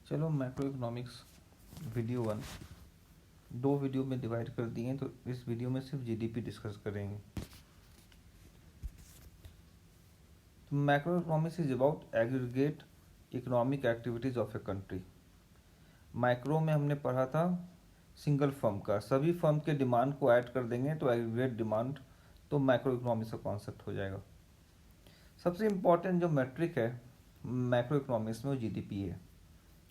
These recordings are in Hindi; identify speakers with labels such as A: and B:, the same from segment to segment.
A: चलो मैक्रो इकोनॉमिक्स वीडियो 1 दो वीडियो में डिवाइड कर दिए हैं, तो इस वीडियो में सिर्फ जीडीपी डिस्कस करेंगे। तो macro economics is about aggregate economic activities of a country. Micro में हमने पढ़ा था सिंगल फर्म का, सभी फर्म के डिमांड को ऐड कर देंगे तो एग्रीगेट डिमांड, तो मैक्रो इकोनॉमिक्स का कॉन्सेप्ट हो जाएगा। सबसे इम्पॉर्टेंट जो मैट्रिक है मैक्रो इकोनॉमिक्स में वो जीडीपी है,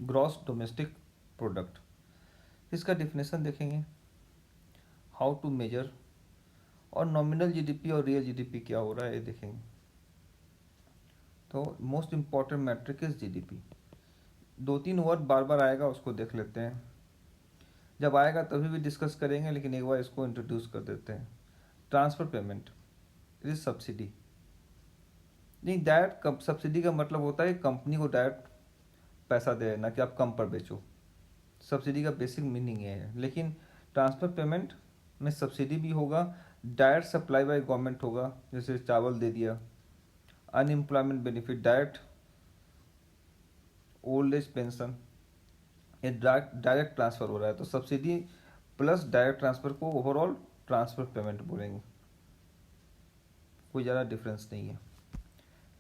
A: ग्रॉस डोमेस्टिक प्रोडक्ट। इसका डिफिनेशन देखेंगे, हाउ टू मेजर, और नॉमिनल जीडीपी और रियल जीडीपी क्या हो रहा है ये देखेंगे। तो most important metric is GDP. दो तीन वर्ड बार बार आएगा, उसको देख लेते हैं, जब आएगा तभी भी डिस्कस करेंगे, लेकिन एक बार इसको इंट्रोड्यूस कर देते हैं। Transfer payment it is subsidy. नहीं, डायरेक्ट सब्सिडी का मतलब होता है कंपनी को डायरेक्ट पैसा दे, ना कि आप कम पर बेचो। सब्सिडी का बेसिक मीनिंग ये है, लेकिन ट्रांसफर पेमेंट में सब्सिडी भी होगा, डायरेक्ट सप्लाई बाय गवर्नमेंट होगा, जैसे चावल दे दिया, unemployment benefit, direct old age pension, ये डायरेक्ट ट्रांसफर हो रहा है, तो सब्सिडी प्लस डायरेक्ट ट्रांसफर को ओवरऑल ट्रांसफर पेमेंट बोलेंगे। कोई ज़्यादा डिफरेंस नहीं है।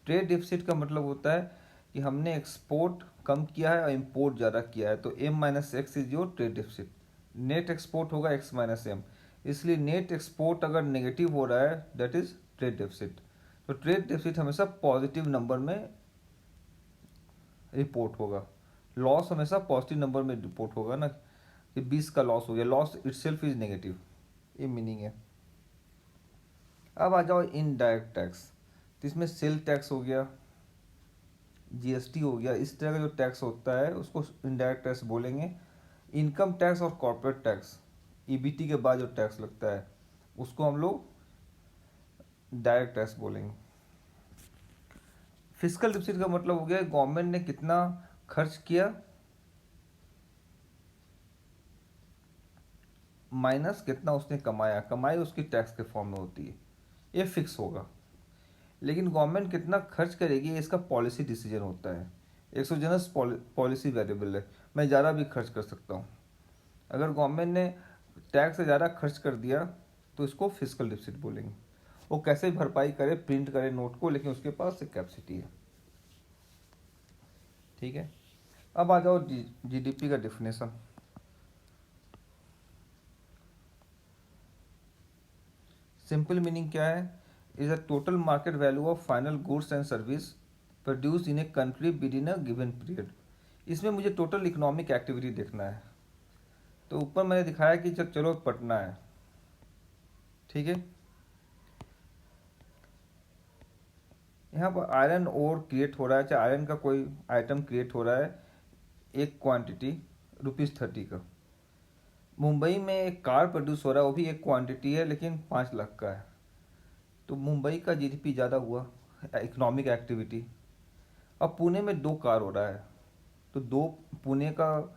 A: ट्रेड डिफिसिट का मतलब होता है कि हमने एक्सपोर्ट कम किया है और इम्पोर्ट ज़्यादा किया है, तो m minus x is your trade deficit. Net export होगा x माइनस एम, इसलिए नेट एक्सपोर्ट अगर नेगेटिव हो रहा है दैट इज ट्रेड डिफिसिट। तो ट्रेड डिफिसिट हमेशा पॉजिटिव नंबर में रिपोर्ट होगा, लॉस हमेशा पॉजिटिव नंबर में रिपोर्ट होगा ना, कि 20 का लॉस हो गया, लॉस इटसेल्फ इज नेगेटिव, ये मीनिंग है। अब आ जाओ इनडायरेक्ट टैक्स, तो इसमें सेल टैक्स हो गया, जीएसटी हो गया, इस तरह का जो टैक्स होता है उसको इनडायरेक्ट टैक्स बोलेंगे। इनकम टैक्स और कॉर्पोरेट टैक्स, ईबीटी के बाद जो टैक्स लगता है उसको हम लोग डायरेक्ट टैक्स बोलेंगे। फिस्कल डिफिसिट का मतलब हो गया गवर्नमेंट ने कितना खर्च किया माइनस कितना उसने कमाया, कमाई उसकी टैक्स के फॉर्म में होती है, ये फिक्स होगा। लेकिन गवर्नमेंट कितना खर्च करेगी इसका पॉलिसी डिसीजन होता है, एक्सोजेनस पॉलिसी वेरिएबल है, मैं ज़्यादा भी खर्च कर सकता हूँ। अगर गवर्नमेंट ने टैक्स से ज़्यादा खर्च कर दिया तो इसको फिस्कल डिफिसिट बोलेंगे। वो कैसे भरपाई करे, प्रिंट करे नोट को, लेकिन उसके पास एक कैपेसिटी है। ठीक है, अब आ जाओ जीडीपी का डिफिनेशन। सिंपल मीनिंग क्या है, is a total market value of final goods and service produce in a country with in a given period. इसमें मुझे टोटल इकोनॉमिक एक्टिविटी देखना है, तो ऊपर मैंने दिखाया कि चलो पटना है, ठीक है। यहाँ पर आयरन ओर क्रिएट हो रहा है, चाहे आयरन का कोई आइटम क्रिएट हो रहा है, एक क्वांटिटी ₹30 का। मुंबई में एक कार प्रोड्यूस हो रहा है, वो भी एक क्वांटिटी है लेकिन 5 लाख का है, तो मुंबई का जीडीपी ज़्यादा हुआ इकोनॉमिक एक्टिविटी। अब पुणे में 2 कार हो रहा है, तो पुणे का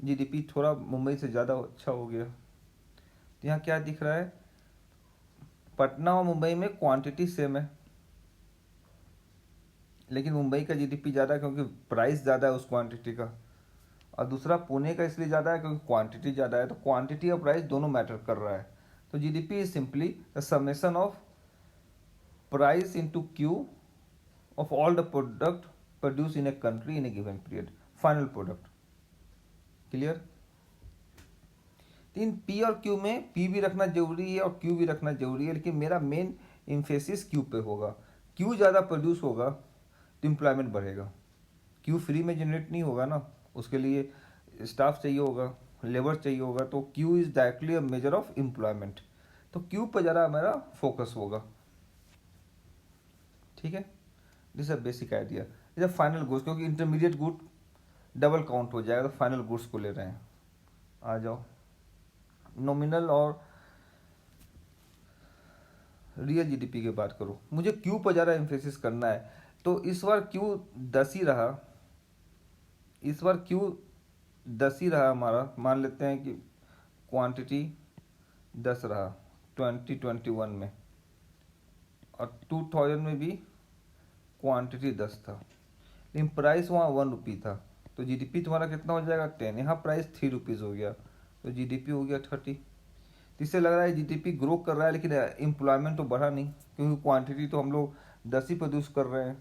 A: जीडीपी थोड़ा मुंबई से ज़्यादा अच्छा हो गया। तो यहाँ क्या दिख रहा है, पटना और मुंबई में क्वांटिटी सेम है, लेकिन मुंबई का जीडीपी ज़्यादा है क्योंकि प्राइस ज़्यादा है उस क्वांटिटी का, और दूसरा पुणे का इसलिए ज़्यादा है क्योंकि क्वांटिटी ज़्यादा है, तो क्वांटिटी और प्राइस दोनों मैटर कर रहा है। तो GDP is simply the summation of price into Q of all the product produce in a country in A given period, final product. Clear. In P और क्यू में पी भी रखना जरूरी है और क्यू भी रखना जरूरी है, लेकिन मेरा मेन इम्फेसिस क्यू पे होगा। क्यू ज़्यादा प्रोड्यूस होगा तो एम्प्लॉयमेंट बढ़ेगा, क्यू फ्री में जनरेट नहीं होगा ना, उसके लिए स्टाफ चाहिए होगा, लेबर चाहिए होगा, तो Q is directly a measure of employment, तो क्यू पर ज़्यादा मेरा फोकस होगा। ठीक है, this a basic idea. Is final goods, क्योंकि इंटरमीडिएट गुड डबल काउंट हो जाएगा, तो फाइनल गुड्स को ले रहे हैं। आ जाओ नॉमिनल और रियल जीडीपी की बात करो, मुझे क्यू पर ज़्यादा एम्फेसिस करना है, तो इस बार क्यू 10 ही रहा, इस बार क्यू 10 ही रहा हमारा, मान लेते हैं कि क्वांटिटी 10 रहा 2021 में, और 2000 में भी क्वांटिटी 10 था, लेकिन प्राइस वहाँ ₹1 था, तो जीडीपी तुम्हारा कितना हो जाएगा 10, यहाँ प्राइस 3 रुपीज़ हो गया, तो जीडीपी हो गया 30। इससे लग रहा है जीडीपी ग्रो कर रहा है, लेकिन एम्प्लॉयमेंट तो बढ़ा नहीं, क्योंकि क्वांटिटी तो हम लोग 10 ही प्रोड्यूस कर रहे हैं,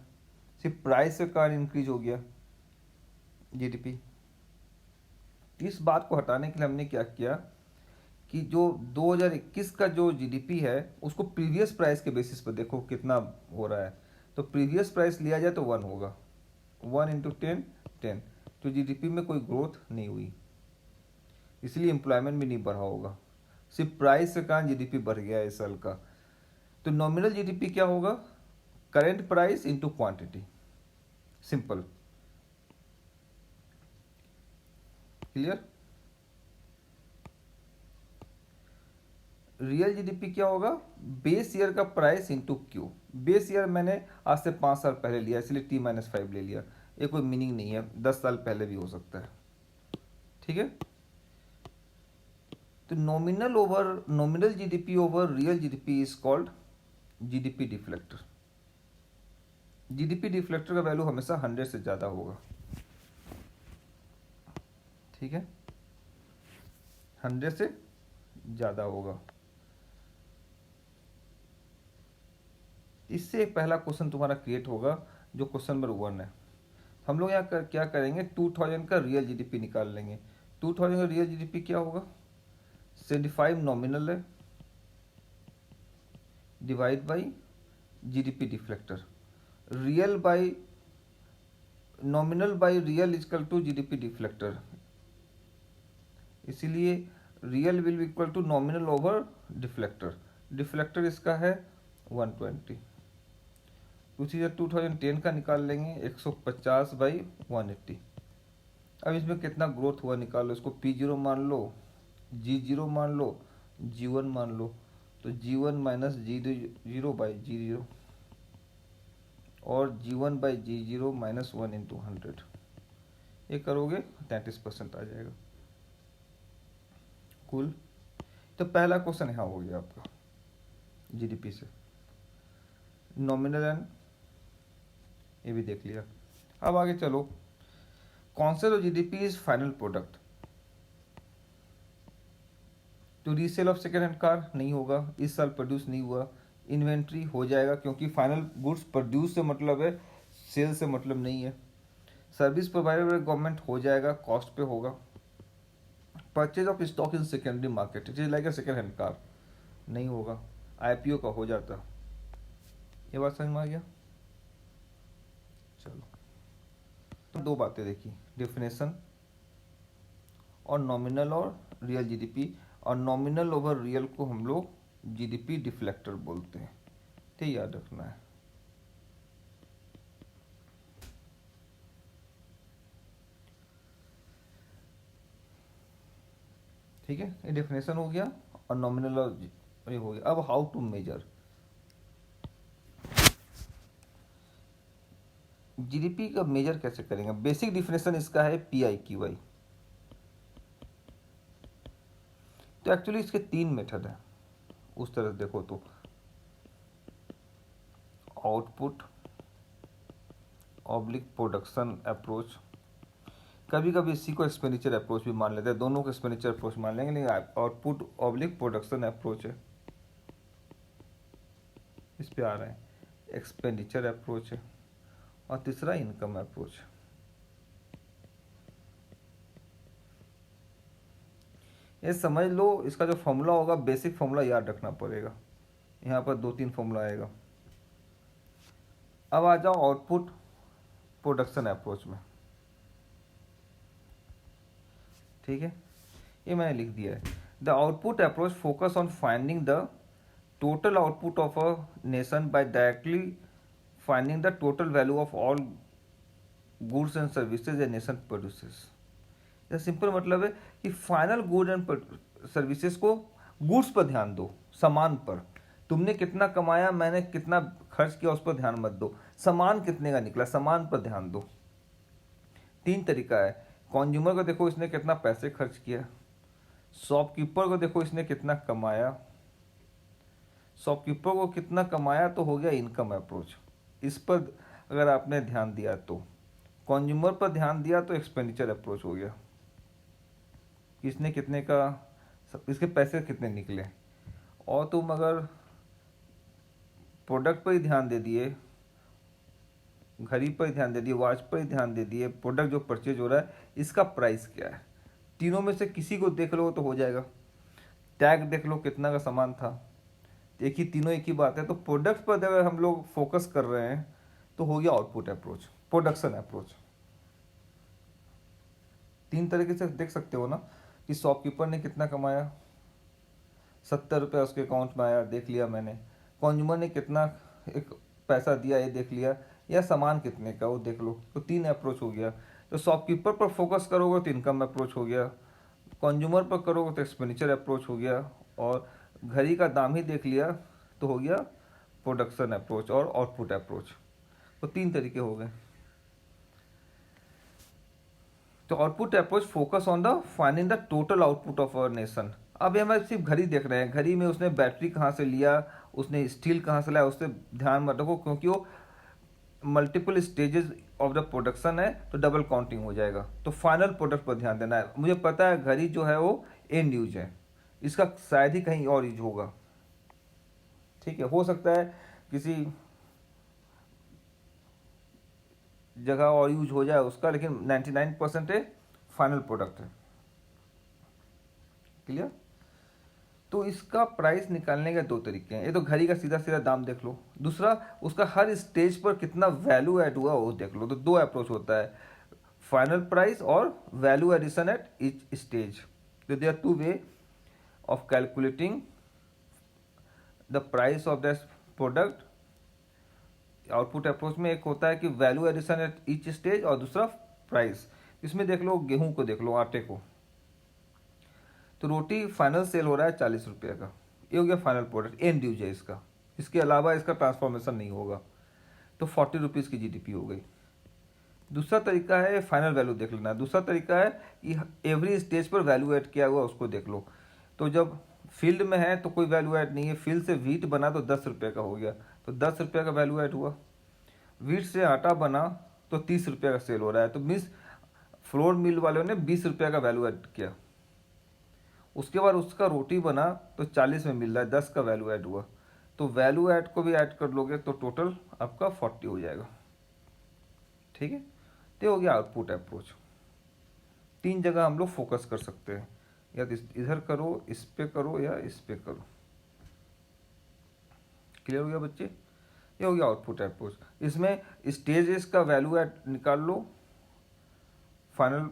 A: सिर्फ प्राइस के कारण इंक्रीज हो गया जीडीपी। इस बात को हटाने के लिए हमने क्या किया कि जो 2021 का जो जीडीपी है उसको प्रीवियस प्राइस के बेसिस पर देखो कितना हो रहा है, तो प्रीवियस प्राइस लिया जाए तो 1 होगा, 1 इंटू 10 10, तो जीडीपी में कोई ग्रोथ नहीं हुई, इसलिए एम्प्लॉयमेंट भी नहीं बढ़ा होगा, सिर्फ प्राइस के कारण जीडीपी बढ़ गया है इस साल का। तो नॉमिनल जीडीपी क्या होगा, current price into quantity, simple, clear. Real GDP क्या होगा, बेस ईयर का price into Q. Base year मैंने आज से 5 साल पहले लिया, इसलिए T-5 ले लिया, ये कोई मीनिंग नहीं है, 10 साल पहले भी हो सकता है, ठीक है। तो nominal GDP over real GDP is called GDP deflector. GDP deflector का वैल्यू हमेशा 100 से ज़्यादा होगा, ठीक है, 100 से ज़्यादा होगा। इससे एक पहला क्वेश्चन तुम्हारा क्रिएट होगा, जो क्वेश्चन नंबर 1 है। हम लोग यहाँ क्या करेंगे, 2000 का रियल जीडीपी निकाल लेंगे। 2000 का रियल जीडीपी क्या होगा, 75 नॉमिनल है divide by GDP deflector, real by nominal by real equal to GDP deflector, इसीलिए real will be equal to nominal over deflector. Deflector इसका है 120। उसी से 2010 का निकाल लेंगे, 150 बाई 180। अब इसमें कितना ग्रोथ हुआ निकाल लो, इसको P0 मान लो, G0 मान लो, G1 मान लो, तो G1 minus G0 by G0 और G1 by G0 minus 1 into 100, ये करोगे 33% आ जाएगा कुल। तो पहला क्वेश्चन यहाँ हो गया आपका जीडीपी से, नॉमिनल एंड ये भी देख लिया। अब आगे चलो, concept of GDP is final product. तो resale of second hand car नहीं होगा, इस साल प्रोड्यूस नहीं हुआ, इन्वेंट्री हो जाएगा, क्योंकि फाइनल गुड्स प्रोड्यूस से मतलब है, सेल से मतलब नहीं है। सर्विस प्रोवाइडेड बाय गवर्नमेंट हो जाएगा, कॉस्ट पे होगा। Purchase of stock in secondary market, it is like a second hand car, नहीं होगा, आईपीओ का हो जाता। ये बात समझ में आ गया। चलो, तो दो बातें देखी, डेफिनेशन और नॉमिनल और रियल जीडीपी, और नॉमिनल ओवर रियल को हम लोग जीडीपी डिफ्लेक्टर बोलते हैं, तो याद रखना है। ठीक है, ये डेफिनेशन हो गया और नॉमिनल और ये हो गया। अब हाउ टू मेजर जीडीपी का, मेजर कैसे करेंगे। बेसिक डिफिनेशन इसका है PIQI। तो एक्चुअली इसके 3 मेथड है, उस तरह से देखो तो, आउटपुट ऑब्लिक प्रोडक्शन अप्रोच, कभी कभी इसी को एक्सपेंडिचर अप्रोच भी मान लेते हैं, दोनों को एक्सपेंडिचर अप्रोच मान लेंगे, लेकिन आउटपुट ऑब्लिक प्रोडक्शन अप्रोच है, इस पे आ रहे हैं, एक्सपेंडिचर अप्रोच है, और तीसरा इनकम अप्रोच। ये समझ लो, इसका जो फॉर्मूला होगा, बेसिक फॉर्मूला याद रखना पड़ेगा, यहाँ पर 2-3 फॉर्मूला आएगा। अब आ जाओ आउटपुट प्रोडक्शन अप्रोच में, ठीक है, ये मैंने लिख दिया है। The output approach focus on finding the total output of a nation by directly finding the total value of all goods and services a nation produces. यह सिंपल मतलब है कि फाइनल गुड एंड सर्विसेज को, गुड्स पर ध्यान दो, सामान पर, तुमने कितना कमाया, मैंने कितना खर्च किया, उस पर ध्यान मत दो, सामान कितने का निकला, सामान पर ध्यान दो। 3 तरीका है, कंज्यूमर को देखो इसने कितना पैसे खर्च किया, शॉपकीपर को देखो इसने कितना कमाया, शॉपकीपर को कितना कमाया, तो हो गया इनकम अप्रोच, इस पर अगर आपने ध्यान दिया तो कंज्यूमर पर ध्यान दिया तो एक्सपेंडिचर अप्रोच हो गया, किसने कितने का, इसके पैसे कितने निकले। और तुम अगर प्रोडक्ट पर ही ध्यान दे दिए, घड़ी पर ही ध्यान दे दिए, वॉच पर ही ध्यान दे दिए, प्रोडक्ट जो परचेज हो रहा है इसका प्राइस क्या है, तीनों में से किसी को देख लो तो हो जाएगा। टैग देख लो कितना का सामान था, एक ही, तीनों एक ही बात है। तो प्रोडक्ट पर अगर हम लोग फोकस कर रहे हैं तो हो गया आउटपुट अप्रोच, प्रोडक्शन अप्रोच। तीन तरीके से देख सकते हो ना कि शॉपकीपर ने कितना कमाया, 70 रुपये उसके अकाउंट में आया, देख लिया मैंने। कंज्यूमर ने कितना एक पैसा दिया, ये देख लिया। या सामान कितने का वो देख लो। तो तीन अप्रोच हो गया। तो शॉपकीपर पर फोकस करोगे तो इनकम अप्रोच हो गया, कंज्यूमर पर करोगे तो एक्सपेंडिचर अप्रोच हो गया, और घड़ी का दाम ही देख लिया तो हो गया प्रोडक्शन अप्रोच और आउटपुट अप्रोच। तो तीन तरीके हो गए। तो output approach focus on the finding the total output of our nation. अब हम सिर्फ घड़ी देख रहे हैं, घड़ी में उसने बैटरी कहाँ से लिया, उसने स्टील कहाँ से लाया, उससे ध्यान मत रखो, क्योंकि वो multiple stages of the production है तो डबल काउंटिंग हो जाएगा। तो फाइनल प्रोडक्ट पर ध्यान देना है। मुझे पता है घड़ी जो है वो एंड यूज है, इसका शायद ही कहीं और यूज होगा, ठीक है, हो सकता है किसी जगह और यूज हो जाए उसका, लेकिन 99% है फाइनल प्रोडक्ट है। क्लियर। तो इसका प्राइस निकालने के दो तरीके हैं। ये तो घड़ी का सीधा सीधा दाम देख लो, दूसरा उसका हर स्टेज पर कितना वैल्यू ऐड हुआ वो देख लो। तो दो अप्रोच होता है, फाइनल प्राइस और value addition at each stage. तो there two way of calculating the price of that product. Output approach में एक होता है कि value addition at each stage, और दूसरा प्राइस। इसमें देख लो गेहूं को, देख लो आटे को। तो रोटी फाइनल सेल हो रहा है 40 रुपये का, ये हो गया फाइनल प्रोडक्ट, एंड यूज है इसका, इसके अलावा इसका ट्रांसफॉर्मेशन नहीं होगा। तो 40 रुपीज़ की जीडीपी हो गई। दूसरा तरीका है फाइनल वैल्यू देख लेना। दूसरा तरीका है कि एवरी स्टेज पर वैल्यू ऐड किया हुआ उसको देख लो। तो जब फील्ड में है तो कोई वैल्यू ऐड नहीं है, फील्ड से वीट बना तो 10 रुपये का हो गया, तो 10 रुपये का वैल्यू ऐड हुआ। वीट से आटा बना तो 30 रुपये का सेल हो रहा है, तो मीन्स फ्लोर मिल वालों ने 20 रुपये का वैल्यू ऐड किया। उसके बाद उसका रोटी बना तो 40 में मिल रहा है, 10 का वैल्यू ऐड हुआ। तो वैल्यू ऐड को भी ऐड कर लोगे तो टोटल आपका 40 हो जाएगा, ठीक है। तो हो गया आउटपुट अप्रोच। तीन जगह हम लोग फोकस कर सकते हैं, या तो इधर करो, इस पे करो, या इस पे करो। क्लियर हो गया बच्चे। ये हो गया आउटपुट अप्रोच। इसमें स्टेजेस का वैल्यू ऐड निकाल लो, फाइनल,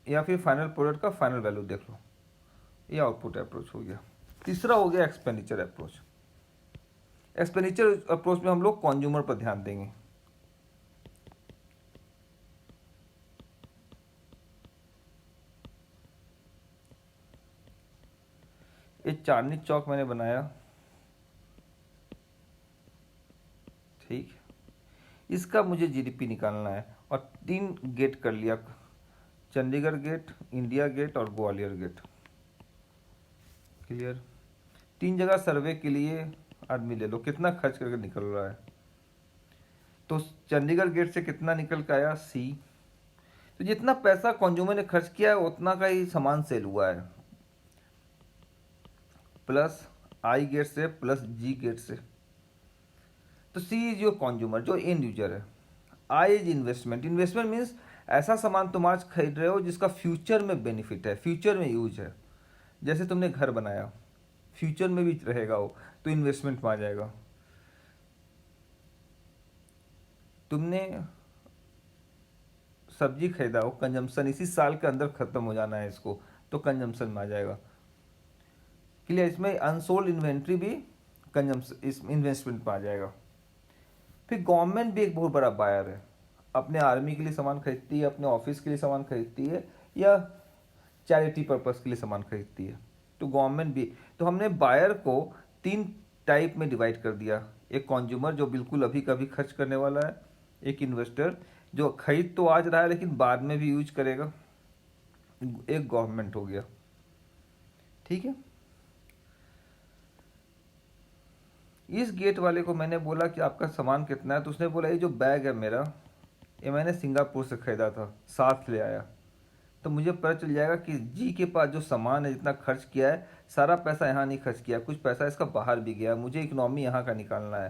A: या फिर फाइनल प्रोडक्ट का फाइनल वैल्यू देख लो। ये आउटपुट अप्रोच हो गया। तीसरा हो गया एक्सपेंडिचर अप्रोच। एक्सपेंडिचर अप्रोच में हम लोग कंज्यूमर पर ध्यान देंगे। ये चांदनी चौक मैंने बनाया, ठीक। इसका मुझे जीडीपी निकालना है, और 3 गेट कर लिया, चंडीगढ़ गेट, इंडिया गेट और ग्वालियर गेट। क्लियर। 3 जगह सर्वे के लिए आदमी ले लो, कितना खर्च करके निकल रहा है। तो चंडीगढ़ गेट से कितना निकल के आया, सी। तो जितना पैसा कंज्यूमर ने खर्च किया है उतना का ही सामान सेल हुआ है, प्लस आई गेट से प्लस जी गेट से। तो सी इज योर कंज्यूमर, जो एंड यूजर है। I is investment. Investment means ऐसा सामान तुम आज खरीद रहे हो जिसका फ्यूचर में बेनिफिट है, फ्यूचर में यूज है। जैसे तुमने घर बनाया, फ्यूचर में भी रहेगा वो, तो इन्वेस्टमेंट में आ जाएगा। तुमने सब्जी खरीदा हो, कंजम्पशन, इसी साल के अंदर खत्म हो जाना है इसको, तो कंजम्पशन में आ जाएगा। क्लियर। इसमें अनसोल्ड इन्वेंट्री भी कंजम्पशन, इस इन्वेस्टमेंट में आ जाएगा। फिर गवर्नमेंट भी एक बहुत बड़ा बायर है, अपने आर्मी के लिए सामान खरीदती है, अपने ऑफिस के लिए सामान खरीदती है, या चैरिटी पर्पस के लिए सामान खरीदती है। तो गवर्नमेंट भी, तो हमने बायर को 3 टाइप में डिवाइड कर दिया। एक कंज्यूमर जो बिल्कुल अभी कभी खर्च करने वाला है, एक इन्वेस्टर जो खरीद तो आज रहा है लेकिन बाद में भी यूज करेगा, एक गवर्नमेंट हो गया, ठीक है। इस गेट वाले को मैंने बोला कि आपका सामान कितना है, तो उसने बोला ये जो बैग है मेरा ये मैंने सिंगापुर से ख़रीदा था, साथ ले आया। तो मुझे पता चल जाएगा कि जी के पास जो सामान है, जितना खर्च किया है, सारा पैसा यहाँ नहीं खर्च किया, कुछ पैसा इसका बाहर भी गया, मुझे इकोनॉमी यहाँ का निकालना है।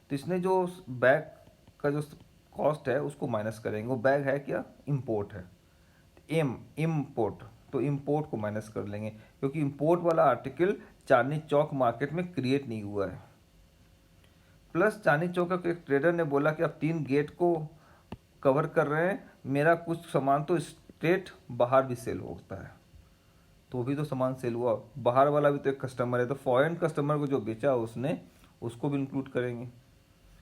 A: तो इसने जो बैग का जो कॉस्ट है उसको माइनस करेंगे। वो बैग है क्या, इम्पोर्ट है, इम्पोर्ट, तो इम्पोर्ट को माइनस कर लेंगे, क्योंकि इम्पोर्ट वाला आर्टिकल चांदनी चौक मार्केट में क्रिएट नहीं हुआ है। प्लस चांदनी चौक का एक ट्रेडर ने बोला कि आप 3 गेट को कवर कर रहे हैं, मेरा कुछ सामान तो स्ट्रेट बाहर भी सेल होता है, तो भी तो सामान सेल हुआ, बाहर वाला भी तो एक कस्टमर है, तो फॉरेन कस्टमर को जो बेचा उसने, उसको भी इंक्लूड करेंगे।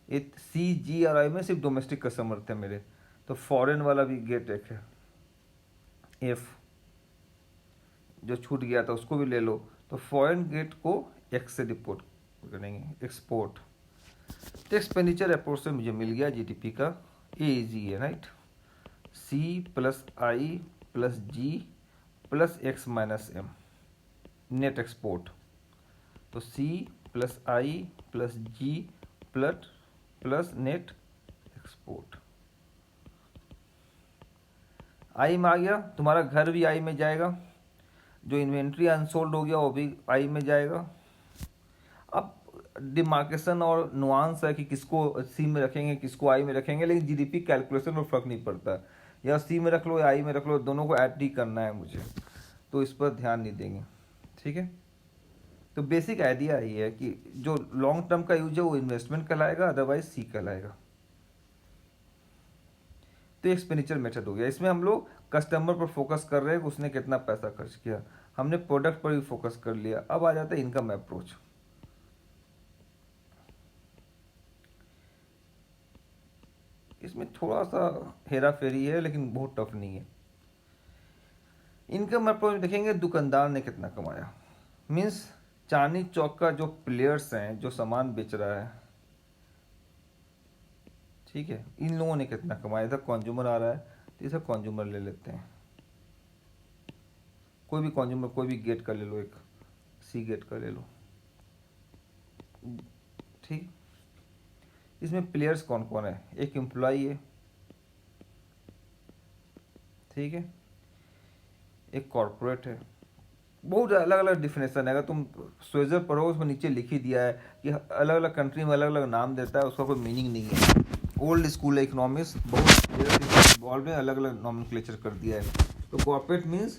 A: ये CGRI में सिर्फ डोमेस्टिक कस्टमर थे मेरे, तो फॉरेन वाला भी गेट एक है, एफ जो छूट गया था उसको भी ले लो। तो फॉरेन गेट को एक्स से रिपोर्ट करेंगे, एक्सपोर्ट। तो एक्सपेंडिचर अप्रोच से मुझे मिल गया GDP का AG है, राइट, C+I+G+X-M, नेट एक्सपोर्ट। तो C+I+G प्लस नेट एक्सपोर्ट। आई में आ गया, तुम्हारा घर भी आई में जाएगा, जो इन्वेंट्री अनसोल्ड हो गया वो भी आई में जाएगा। अब डिमार्केशन और नुआंस है कि किसको सी में रखेंगे, किसको आई में रखेंगे, लेकिन जीडीपी कैलकुलेशन में फ़र्क नहीं पड़ता, या सी में रख लो या आई में रख लो, दोनों को ऐड ही करना है मुझे, तो इस पर ध्यान नहीं देंगे, ठीक है। तो बेसिक आइडिया यही है कि जो लॉन्ग टर्म का यूज है वो इन्वेस्टमेंट कहलाएगा, अदरवाइज सी कहलाएगा। तो एक्सपेंडिचर मेथड हो गया, इसमें हम लोग कस्टमर पर फोकस कर रहे हैं, उसने कितना पैसा खर्च किया, हमने प्रोडक्ट पर भी फोकस कर लिया। अब आ जाता है इनकम अप्रोच। इसमें थोड़ा सा हेरा फेरी है, लेकिन बहुत टफ नहीं है। इनकम अप्रोच में देखेंगे दुकानदार ने कितना कमाया, मीन्स चांदनी चौक का जो प्लेयर्स हैं, जो सामान बेच रहा है, ठीक है, इन लोगों ने कितना कमाया। इधर कंज्यूमर आ रहा है, तो इसे कंज्यूमर ले लेते हैं, कोई भी कंज्यूमर, कोई भी गेट का ले लो, एक सी गेट का ले लो, ठीक। इसमें प्लेयर्स कौन कौन है, एक एम्प्लॉई है, ठीक है, एक कॉरपोरेट है। बहुत अलग अलग डिफिनेशन है, अगर तुम स्वेजर पढ़ो उसमें नीचे लिख ही दिया है कि अलग अलग कंट्री में अलग अलग नाम देता है, उसका कोई मीनिंग नहीं है। ओल्ड स्कूल है इकोनॉमिक्स, बहुत इन्वॉल्व में अलग अलग नॉमेनक्लेचर कर दिया है। तो corporate means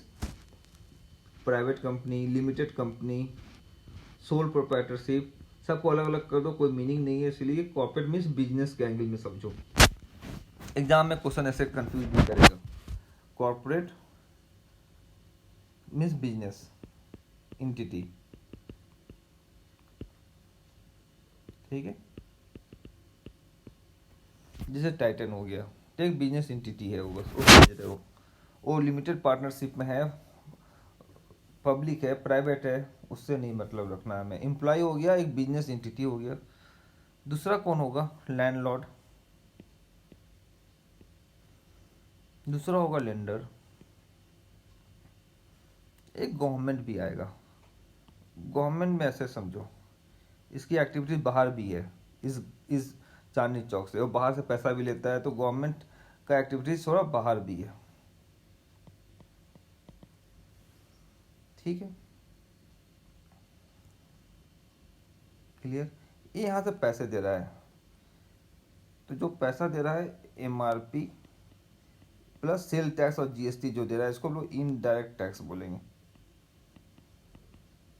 A: private company, limited company, sole proprietorship, सबको अलग अलग कर दो, कोई मीनिंग नहीं है, इसलिए कॉर्पोरेट मीन्स बिजनेस के एंगल में समझो। एग्जाम में क्वेश्चन ऐसे कंफ्यूज नहीं करेगा। कॉर्पोरेट मीन्स बिजनेस इंटिटी, ठीक है, जैसे टाइटन हो गया, तो एक बिजनेस इंटिटी है वो, बस वो लिमिटेड पार्टनरशिप में है, पब्लिक है, प्राइवेट है, उससे नहीं मतलब रखना है हमें। एम्प्लॉय हो गया, एक बिजनेस इंटिटी हो गया। दूसरा कौन होगा, लैंडलॉर्ड। दूसरा होगा लेंडर। एक गवर्नमेंट भी आएगा। गवर्नमेंट में ऐसे समझो, इसकी एक्टिविटी बाहर भी है, इस चांदनी चौक से, और बाहर से पैसा भी लेता है, तो गवर्नमेंट का एक्टिविटीज थोड़ा बाहर भी है, ठीक है, क्लियर। ये यहाँ से पैसे दे रहा है, तो जो पैसा दे रहा है MRP प्लस सेल टैक्स और GST जो दे रहा है, इसको हम लोग इनडायरेक्ट टैक्स बोलेंगे।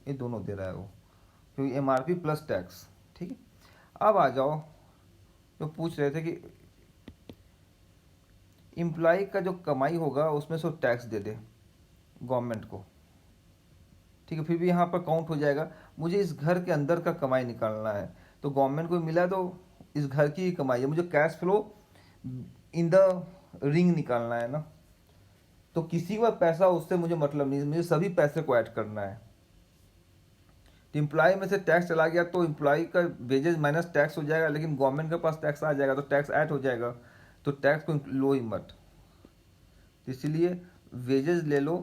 A: ये दोनों दे रहा है वो, क्योंकि MRP प्लस टैक्स, ठीक है। अब आ जाओ, तो पूछ रहे थे कि इम्प्लाई का जो कमाई होगा उसमें से टैक्स दे दे गवर्नमेंट को, ठीक है, फिर भी यहाँ पर काउंट हो जाएगा। मुझे इस घर के अंदर का कमाई निकालना है, तो गवर्नमेंट को मिला तो इस घर की ही कमाई है, मुझे cash flow in the ring निकालना है ना, तो किसी का पैसा उससे मुझे मतलब नहीं, मुझे सभी पैसे को ऐड करना है। तो इम्प्लॉय में से टैक्स चला गया तो इम्प्लॉय का वेजेस माइनस टैक्स हो जाएगा, लेकिन गवर्नमेंट के पास टैक्स आ जाएगा तो टैक्स ऐड हो जाएगा, तो टैक्स को लो ही मत, तो इसलिए वेजेस ले लो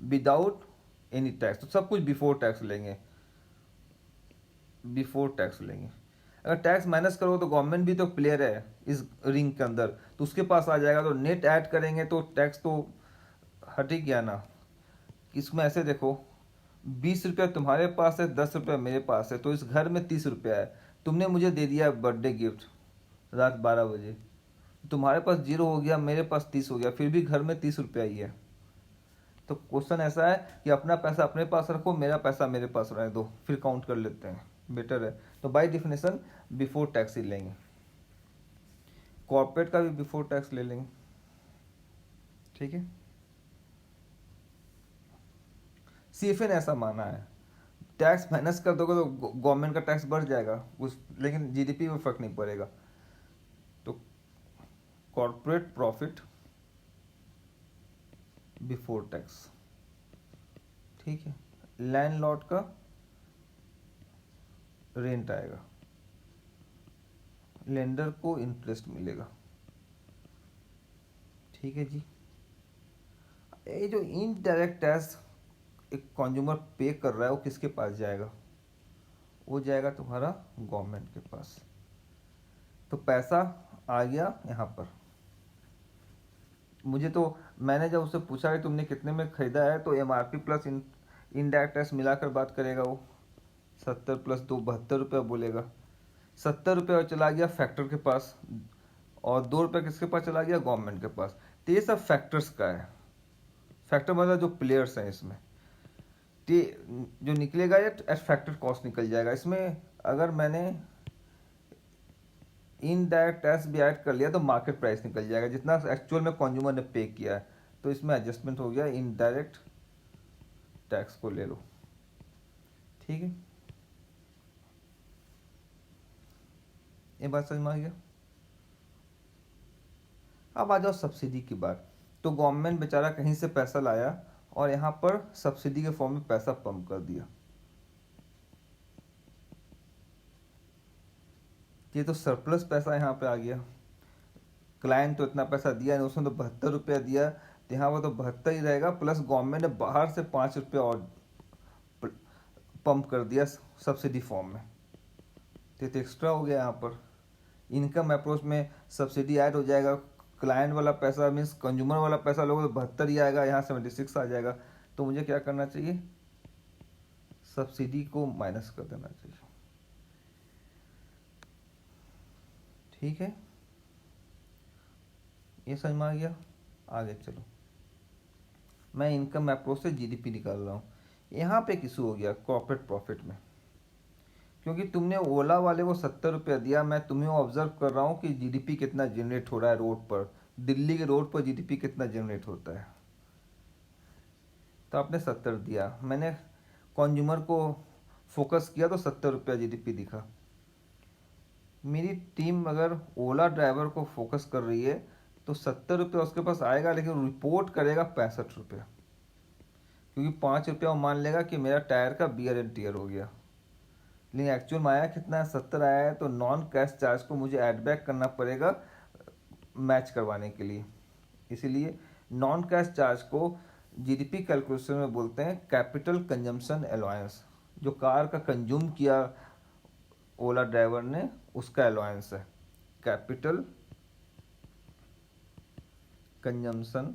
A: विदाउट एनी टैक्स, तो सब कुछ बिफोर टैक्स लेंगे, बिफोर टैक्स लेंगे। अगर टैक्स माइनस करो तो गवर्नमेंट भी तो प्लेयर है इस रिंग के अंदर, तो उसके पास आ जाएगा, तो नेट ऐड करेंगे तो टैक्स तो हट ही गया ना। इसमें ऐसे देखो, 20 रुपया तुम्हारे पास है, 10 रुपया मेरे पास है, तो इस घर में 30 रुपया है। तुमने मुझे दे दिया बर्थडे गिफ्ट रात 12 बजे, तुम्हारे पास 0 हो गया, मेरे पास 30 हो गया, फिर भी घर में 30 रुपया ही है। तो क्वेश्चन ऐसा है कि अपना पैसा अपने पास रखो, मेरा पैसा मेरे पास रहने दो, फिर काउंट कर लेते हैं, बेटर है। तो बाय डिफिनेशन बिफोर टैक्स ही लेंगे। कॉर्पोरेट का भी बिफोर टैक्स ले लेंगे, ठीक है। सीएफए ने ऐसा माना है, टैक्स माइनस कर दोगे तो गवर्नमेंट का टैक्स बढ़ जाएगा उस, लेकिन जीडीपी में फर्क नहीं पड़ेगा। तो कॉर्पोरेट प्रॉफिट बिफोर टैक्स, ठीक है। लैंडलॉर्ड का रेंट आएगा, लेंडर को इंटरेस्ट मिलेगा, ठीक है जी। ये जो इनडायरेक्ट टैक्स एक कंज्यूमर पे कर रहा है, वो किसके पास जाएगा? वो जाएगा तुम्हारा गवर्नमेंट के पास। तो पैसा आ गया यहाँ पर। मुझे तो, मैंने जब उससे पूछा कि तुमने कितने में खरीदा है, तो एमआरपी प्लस इनडायरेक्ट टैक्स मिलाकर बात करेगा वो, 70 प्लस 2 72 रुपया बोलेगा। 70 रुपया चला गया फैक्टर के पास, और 2 रुपया किसके पास चला गया? गवर्नमेंट के पास। तो ये सब फैक्टर्स का है। फैक्टर मतलब जो प्लेयर्स हैं इसमें, तो जो निकलेगा ये एट फैक्टर कॉस्ट निकल जाएगा। इसमें अगर मैंने इनडायरेक्ट टैक्स भी ऐड कर लिया तो मार्केट प्राइस निकल जाएगा, जितना एक्चुअल में कंज्यूमर ने पे किया है। तो इसमें एडजस्टमेंट हो गया, इनडायरेक्ट टैक्स को ले लो, ठीक है। ये बात समझ में आ गया। अब आ जाओ सब्सिडी की बात। तो गवर्नमेंट बेचारा कहीं से पैसा लाया और यहाँ पर सब्सिडी के फॉर्म में पैसा पंप कर दिया। ये तो सरप्लस पैसा यहाँ पे आ गया। क्लाइंट तो इतना पैसा दिया नहीं, उसने तो 72 रुपया दिया, तो यहाँ पर तो 72 ही रहेगा, प्लस गवर्नमेंट ने बाहर से 5 रुपया और पंप कर दिया सब्सिडी फॉर्म में, तो एक्स्ट्रा हो गया यहाँ पर। इनकम अप्रोच में सब्सिडी ऐड हो जाएगा, क्लाइंट वाला पैसा मीन्स कंज्यूमर वाला पैसा लोगे तो 72 ही आएगा, यहाँ 76 आ जाएगा। तो मुझे क्या करना चाहिए? सब्सिडी को माइनस कर देना चाहिए, ठीक है। ये समझ में आ गया। आगे चलो, मैं इनकम अप्रोच से जीडीपी निकाल रहा हूँ। यहाँ पे किसू हो गया कॉर्पोरेट प्रॉफिट में, क्योंकि तुमने ओला वाले को 70 रुपया दिया, मैं तुम्हें ऑब्जर्व कर रहा हूँ कि जीडीपी कितना जनरेट हो रहा है रोड पर। दिल्ली के रोड पर जीडीपी कितना जनरेट होता है, तो आपने 70 दिया, मैंने कंज्यूमर को फोकस किया तो 70 रुपया जीडीपी दिखा। मेरी टीम अगर ओला ड्राइवर को फोकस कर रही है तो 70 रुपया उसके पास आएगा, लेकिन रिपोर्ट करेगा 65 रुपया, क्योंकि 5 रुपया वो मान लेगा कि मेरा टायर का बियर एंड टीयर हो गया। लेकिन एक्चुअल में आया कितना है? 70 आया है, तो नॉन कैश चार्ज को मुझे ऐड बैक करना पड़ेगा मैच करवाने के लिए। इसीलिए नॉन कैश चार्ज को जीडीपी कैलकुलेशन में बोलते हैं कैपिटल कंजम्पशन अलाउंस। जो कार का कंज्यूम किया ओला ड्राइवर ने, उसका अलाउंस है कैपिटल कंजम्पशन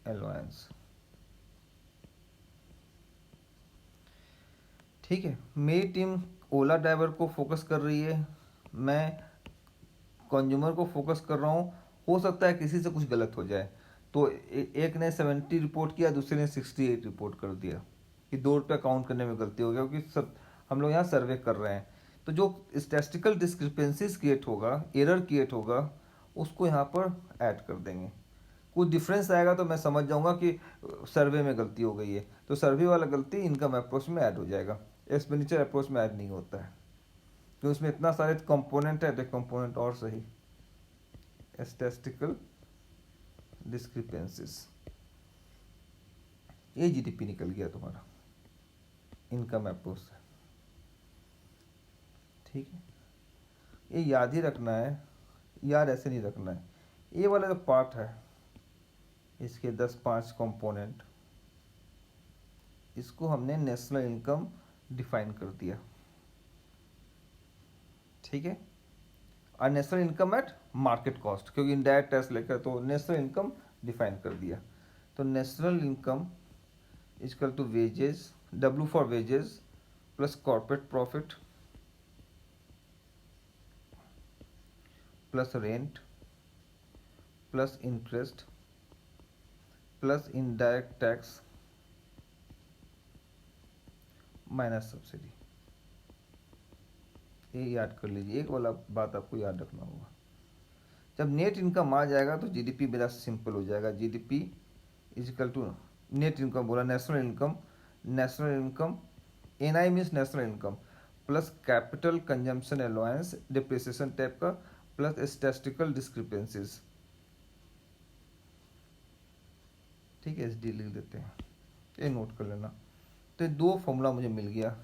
A: अलाउंस, ठीक है। मेरी टीम ओला ड्राइवर को फोकस कर रही है, मैं कंज्यूमर को फोकस कर रहा हूँ। हो सकता है किसी से कुछ गलत हो जाए, तो एक ने 70 रिपोर्ट किया, दूसरे ने 68 रिपोर्ट कर दिया, कि 2 रुपया काउंट करने में गलती हो गया, क्योंकि सब हम लोग यहाँ सर्वे कर रहे हैं। तो जो स्टैटिस्टिकल डिस्क्रिपेंसीज क्रिएट होगा, एरर क्रिएट होगा, उसको यहाँ पर ऐड कर देंगे। कुछ डिफरेंस आएगा तो मैं समझ जाऊंगा कि सर्वे में गलती हो गई है, तो सर्वे वाला गलती इनकम अप्रोच में ऐड हो जाएगा, एक्सपेंडिचर अप्रोच में ऐड नहीं होता है, क्योंकि उसमें इतना सारे कंपोनेंट है। तो कंपोनेंट और सही, स्टैटिस्टिकल डिस्क्रिपेंसीज, ये जीडीपी निकल गया तुम्हारा इनकम अप्रोच से, ठीक है। ये याद ही रखना है यार, ऐसे नहीं रखना है। ये वाला जो पार्ट है, इसके 10-5 कंपोनेंट, इसको हमने नेशनल इनकम डिफाइन कर दिया। ठीक है। और national income at market cost, क्योंकि इनडायरेक्ट टैक्स लेकर तो नेशनल इनकम डिफाइन कर दिया। तो national income is equal to wages, W for wages plus corporate profit plus rent plus interest plus indirect tax minus subsidy. ये याद कर लीजिए, एक वाला बात आपको याद रखना होगा। जब नेट इनकम आ जाएगा तो जीडीपी मेरा सिंपल हो जाएगा। GDP is equal to net income बोला, national income, national income NI means national income plus capital consumption allowance depreciation type का प्लस स्टैटिस्टिकल डिस्क्रिपेंसीज। ठीक है, SD लिख देते हैं, ये नोट कर लेना। तो ये दो फॉर्मूला मुझे मिल गया,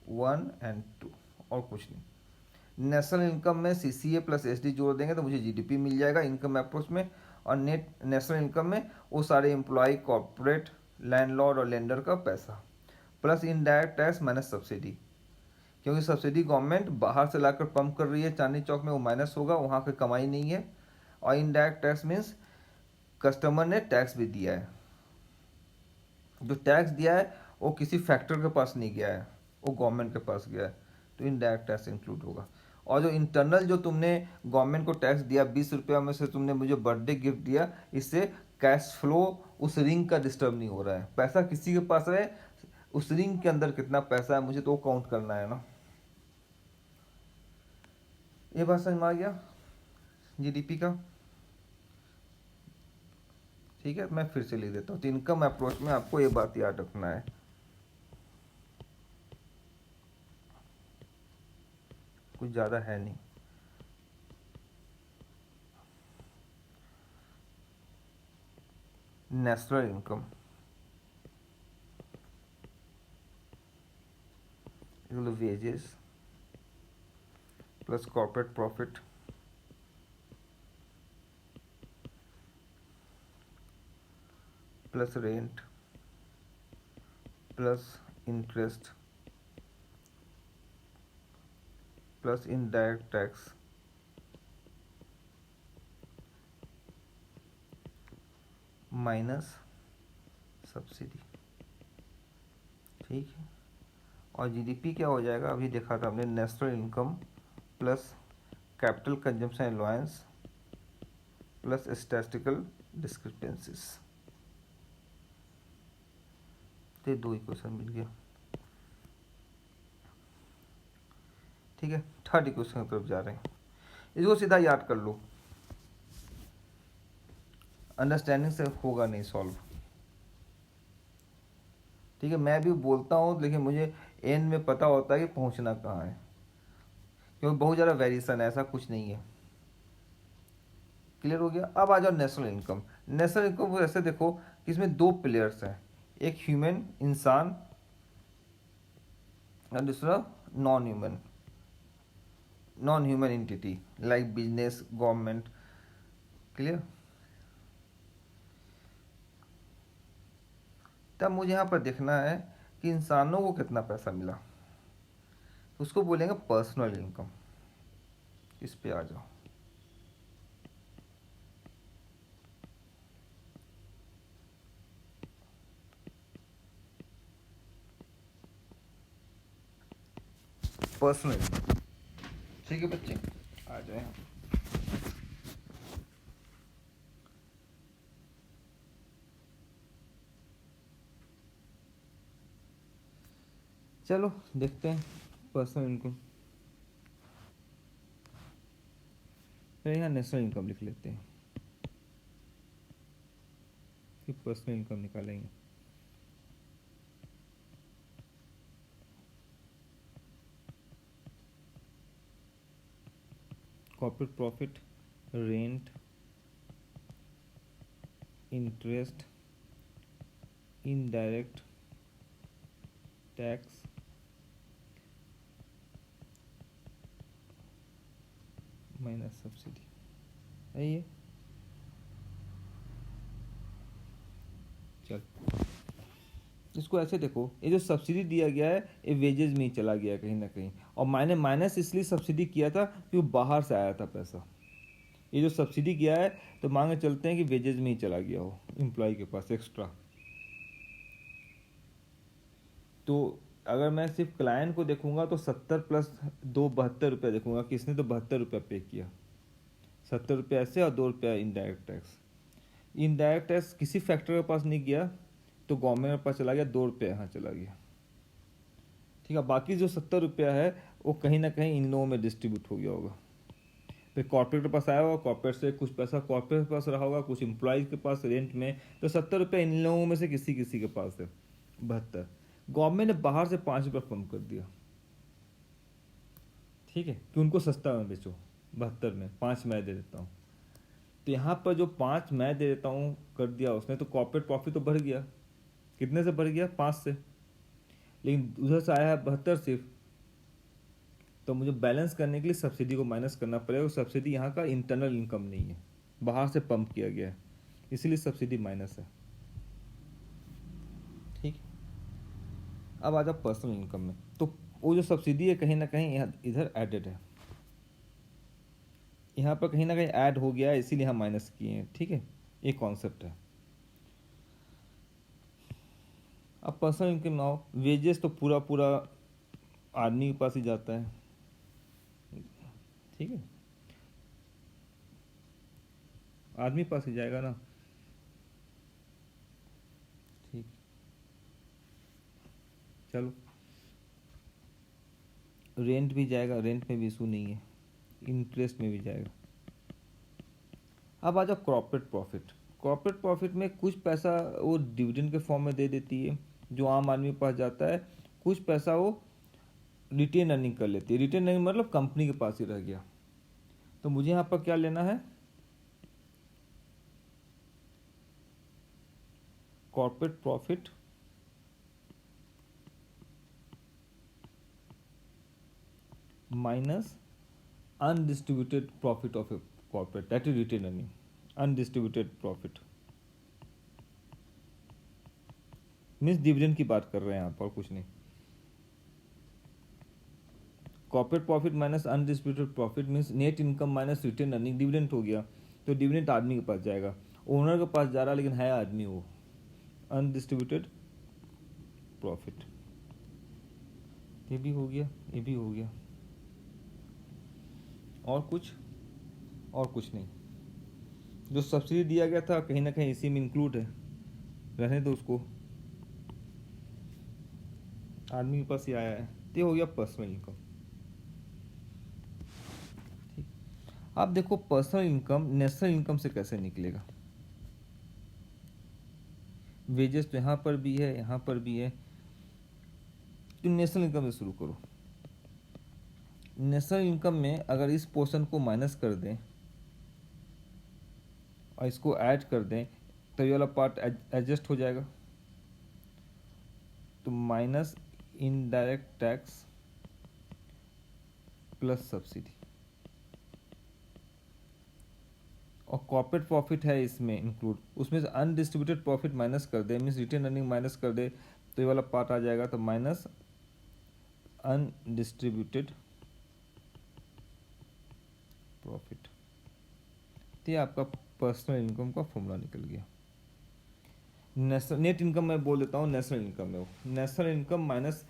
A: 1 and 2, और कुछ नहीं। नेशनल इनकम में CCA प्लस SD जोड़ देंगे तो मुझे जीडीपी मिल जाएगा इनकम अप्रोच में। और नेट नेशनल इनकम में वो सारे एम्प्लॉय, कॉर्पोरेट, लैंडलॉर्ड और लेंडर का पैसा plus indirect tax minus subsidy, क्योंकि सब्सिडी गवर्नमेंट बाहर से लाकर पंप कर रही है चांदनी चौक में, वो माइनस होगा, वहाँ की कमाई नहीं है। और इनडायरेक्ट टैक्स मीन्स कस्टमर ने टैक्स भी दिया है, जो टैक्स दिया है वो किसी फैक्टर के पास नहीं गया है, वो गवर्नमेंट के पास गया है, तो इनडायरेक्ट टैक्स इंक्लूड होगा। और जो इंटरनल जो तुमने गवर्नमेंट को टैक्स दिया 20 रुपया में से तुमने मुझे बर्थडे गिफ्ट दिया, इससे कैश फ्लो उस रिंग का डिस्टर्ब नहीं हो रहा है। पैसा किसी के पास है, उस रिंग के अंदर कितना पैसा है मुझे तो काउंट करना है ना। ये बात समझ में आ गया जीडीपी का? ठीक है, मैं फिर से लिख देता हूँ। तो इनकम अप्रोच में आपको ये बात याद रखना है, कुछ ज़्यादा है नहीं। National income wages plus corporate profit plus rent plus interest plus indirect tax minus subsidy. ठीक है, और जीडीपी क्या हो जाएगा, अभी देखा था हमने, national income plus capital consumption allowance plus statistical discrepancies. तो दो इक्वेशन मिल गया। ठीक है, थर्ड इक्वेशन की तरफ जा रहे हैं, इसको सीधा याद कर लो, अंडरस्टैंडिंग से होगा नहीं सॉल्व। ठीक है, मैं भी बोलता हूँ लेकिन मुझे एंड में पता होता है कि पहुँचना कहाँ है, क्योंकि बहुत ज़्यादा वेरिएशन है, ऐसा कुछ नहीं है। क्लियर हो गया? अब आ जाओ नेशनल इनकम। नेशनल इनकम को ऐसे देखो कि इसमें दो प्लेयर्स हैं, एक ह्यूमन इंसान और दूसरा non human entity like business, government. Clear? तब मुझे यहाँ पर देखना है कि इंसानों को कितना पैसा मिला, उसको बोलेंगे पर्सनल इनकम। इस पे आ जाओ। Personal income. ठीक है बच्चे, आ जाए। चलो देखते हैं पर्सनल इनकम। यहाँ नेशनल इनकम लिख लेते हैं, फिर पर्सनल इनकम निकालेंगे। Corporate profit, rent, interest, indirect tax minus subsidy है ये। चल इसको इसको ऐसे देखो, ये जो सब्सिडी दिया गया है ये वेजेज में ही चला गया कहीं ना कहीं, और मैंने माइनस इसलिए सब्सिडी किया था कि वो बाहर से आया था पैसा। ये जो सब्सिडी किया है तो मांगे चलते हैं कि वेजेज में ही चला गया हो एम्प्लॉय के पास एक्स्ट्रा। तो अगर मैं सिर्फ क्लाइंट को देखूंगा तो 70 प्लस 2 72 रुपये देखूंगा कि इसने तो 72 रुपये पे किया, 70 रुपये ऐसे और 2 रुपया इनडायरेक्ट टैक्स। इनडायरेक्ट टैक्स किसी फैक्टर के पास नहीं गया तो गवर्नमेंट के पास चला गया, 2 रुपये यहाँ चला गया। ठीक है, बाकी जो 70 रुपया है वो कहीं ना कहीं इन लोगों में डिस्ट्रीब्यूट हो गया होगा। फिर कॉर्पोरेट के पास आया होगा, कॉर्पोरेट से कुछ पैसा कॉर्पोरेट के पास रहा होगा, कुछ एम्प्लॉयज़ के पास रेंट में, तो 70 रुपये इन लोगों में से किसी किसी के पास है 72। गवर्नमेंट ने बाहर से 5 रुपये कम कर दिया, ठीक है, कि उनको सस्ता में बेचो, 72 में 5 मैं दे देता हूँ। तो यहाँ पर जो 5 मैं दे देता हूँ कर दिया उसने, तो कॉर्पोरेट प्रॉफिट तो बढ़ गया, कितने से बढ़ गया 5 से, लेकिन उधर से आया है 72 सिर्फ। तो मुझे बैलेंस करने के लिए सब्सिडी को माइनस करना पड़ेगा, सब्सिडी यहाँ का इंटरनल इनकम नहीं है, बाहर से पंप किया गया है, इसीलिए सब्सिडी माइनस है। ठीक, अब आ जाओ पर्सनल इनकम में, तो वो जो सब्सिडी है कहीं ना कहीं यहाँ इधर एडेड है, यहाँ पर कहीं ना कहीं ऐड हो गया है, इसीलिए हम माइनस किए हैं। ठीक है, एक कॉन्सेप्ट है। अब पर्सनल इनकम आओ, वेजेस तो पूरा पूरा आदमी के पास ही जाता है, ठीक है, आदमी पास ही जाएगा ना। ठीक, चलो रेंट भी जाएगा, रेंट में भी इशू नहीं है, इंटरेस्ट में भी जाएगा। अब आ जाओ कॉर्पोरेट प्रॉफिट। कॉर्पोरेट प्रॉफिट में कुछ पैसा वो डिविडेंड के फॉर्म में दे देती है जो आम आदमी के पास जाता है, कुछ पैसा वो रिटेन अर्निंग कर लेती है। रिटेन अर्निंग मतलब कंपनी के पास ही रह गया। तो मुझे यहाँ पर क्या लेना है, corporate profit minus undistributed profit of a corporate, that is retain earning, undistributed profit means dividend की बात कर रहे हैं यहाँ पर, कुछ नहीं। Corporate profit minus undistributed profit means net income minus retain earning, dividend हो गया, तो डिविडेंड आदमी के पास जाएगा, ओनर के पास जा रहा लेकिन है आदमी वो, अनडिस्ट्रीब्यूटेड प्रॉफिट। ये भी हो गया, ये भी हो गया, और कुछ नहीं। जो सब्सिडी दिया गया था कहीं ना कहीं इसी में इंक्लूड है, रहने दो उसको, आदमी के पास ही आया है, तो ये हो गया पर्सनल इनकम। ठीक, अब देखो पर्सनल इनकम नेशनल इनकम से कैसे निकलेगा। वेजेस तो यहाँ पर भी है, यहाँ पर भी है, तो नेशनल इनकम से शुरू करो। नेशनल इनकम में अगर इस पोर्शन को माइनस कर दें और इसको ऐड कर दें तो ये वाला पार्ट एडजस्ट हो जाएगा। तो minus indirect tax plus subsidy, और कॉर्पोरेट प्रॉफिट है इसमें इंक्लूड, उसमें से अनडिस्ट्रीब्यूटेड प्रॉफिट माइनस कर दे, मीन्स रिटेन अर्निंग माइनस कर दे, तो ये वाला पार्ट आ जाएगा, तो माइनस अनडिस्ट्रीब्यूटेड प्रॉफिट। तो ये आपका पर्सनल इनकम का फॉर्मूला निकल गया। नेशनल नेट इनकम मैं बोल देता हूँ, नेशनल इनकम में national income minus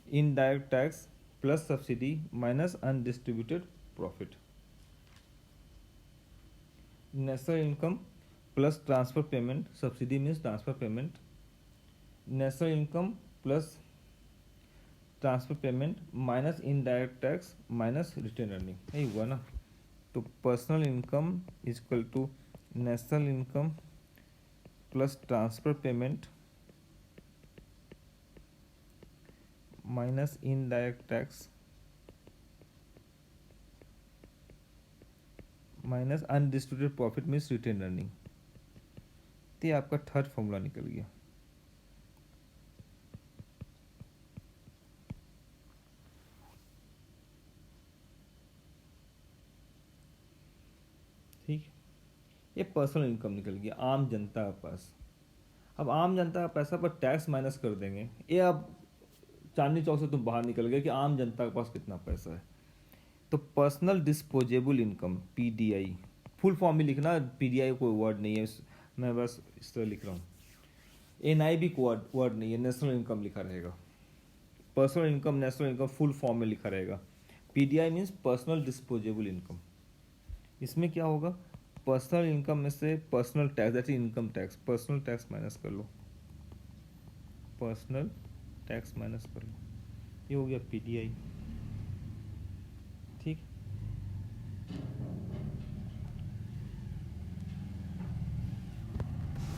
A: indirect tax plus subsidy minus undistributed profit. National income plus transfer payment, subsidy means transfer payment, national income plus transfer payment minus indirect tax minus retain earning, यही हुआ ना। तो personal income is equal to national income plus transfer payment minus indirect tax minus undistributed profit means retain earning. तो ये आपका थर्ड फॉर्मूला निकल गया। ठीक, ये पर्सनल इनकम निकल गया आम जनता के पास। अब आम जनता का पैसा पर टैक्स माइनस कर देंगे, ये अब चांदनी चौक से तुम बाहर निकल गए कि आम जनता के पास कितना पैसा है। तो personal disposable income PDI, full form में लिखना, पीडीआई कोई वर्ड नहीं है, मैं बस इस तरह लिख रहा हूँ। एनआई भी कोई वर्ड नहीं है, नेशनल इनकम लिखा रहेगा। Personal income national income full form में लिखा रहेगा। PDI means personal disposable income. इसमें क्या होगा, पर्सनल इनकम में से personal tax that is income tax, personal tax minus कर लो, पर्सनल टैक्स माइनस कर लो, ये हो गया पीडीआई। ठीक,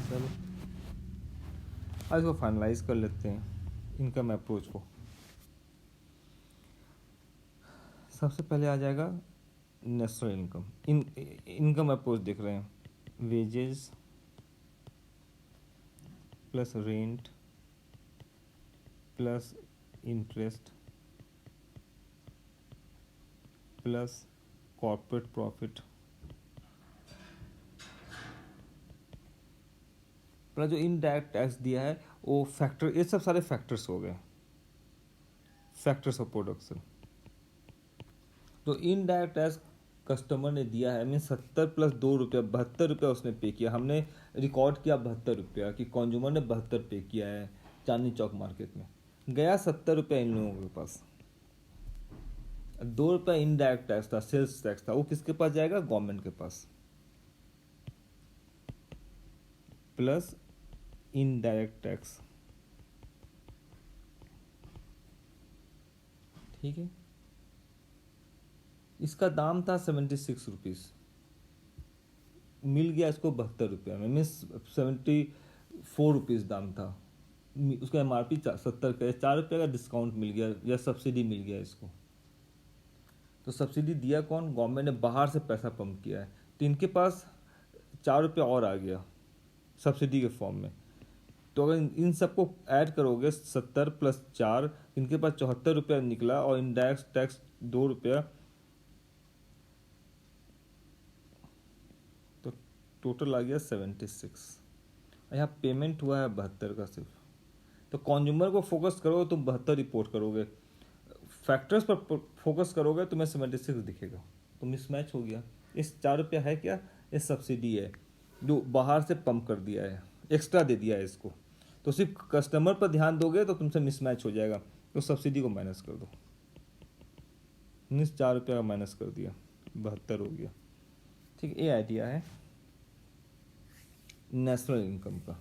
A: चलो आज इसको फाइनलाइज कर लेते हैं इनकम अप्रोच को। सबसे पहले आ जाएगा नेशनल इनकम। इनकम अप्रोच देख रहे हैं, wages plus rent plus interest plus corporate profit plus जो इनडायरेक्ट टैक्स दिया है वो फैक्टर, ये सब सारे फैक्टर्स हो गए, फैक्टर्स ऑफ प्रोडक्शन। तो इनडायरेक्ट टैक्स कस्टमर ने दिया है, मीन 70 प्लस 2 रुपया, 72 रुपया उसने पे किया, हमने रिकॉर्ड किया 72 रुपया कि कंज्यूमर ने 72 पे किया है चांदनी चौक मार्केट में, गया 70 रुपया इन लोगों के पास। 2 रुपया इनडायरेक्ट टैक्स था, सेल्स टैक्स था, वो किसके पास जाएगा, गवर्नमेंट के पास, प्लस इनडायरेक्ट टैक्स। ठीक है, इसका दाम था 76 रुपीज़, मिल गया इसको 72 रुपया में, मीन्स 74 रुपीज़ दाम था, उसका एम आर पी 70 का, 4 रुपये का डिस्काउंट मिल गया या सब्सिडी मिल गया इसको। तो सब्सिडी दिया कौन, गवर्नमेंट ने बाहर से पैसा पंप किया है, तो इनके पास 4 रुपया और आ गया सब्सिडी के फॉर्म में। तो अगर इन सबको ऐड करोगे 70 प्लस 4, इनके पास 74 रुपया निकला, और इनडायरेक्ट टैक्स 2 रुपया, तो टोटल आ गया 76। यहाँ पेमेंट हुआ है 72 का सिर्फ। तो कंज्यूमर को फोकस करोगे तुम 72 रिपोर्ट करोगे, फैक्टर्स पर फोकस करोगे तुम्हें 76 दिखेगा, तो मिसमैच हो गया। इस 4 रुपया है क्या, ये सब्सिडी है जो बाहर से पंप कर दिया है, एक्स्ट्रा दे दिया है इसको। तो सिर्फ कस्टमर पर ध्यान दोगे तो तुमसे मिसमैच हो जाएगा, तो सब्सिडी को माइनस कर दो, मीन्स 4 रुपया का माइनस कर दिया, 72 हो गया। ठीक, ये आइडिया है नेशनल इनकम का।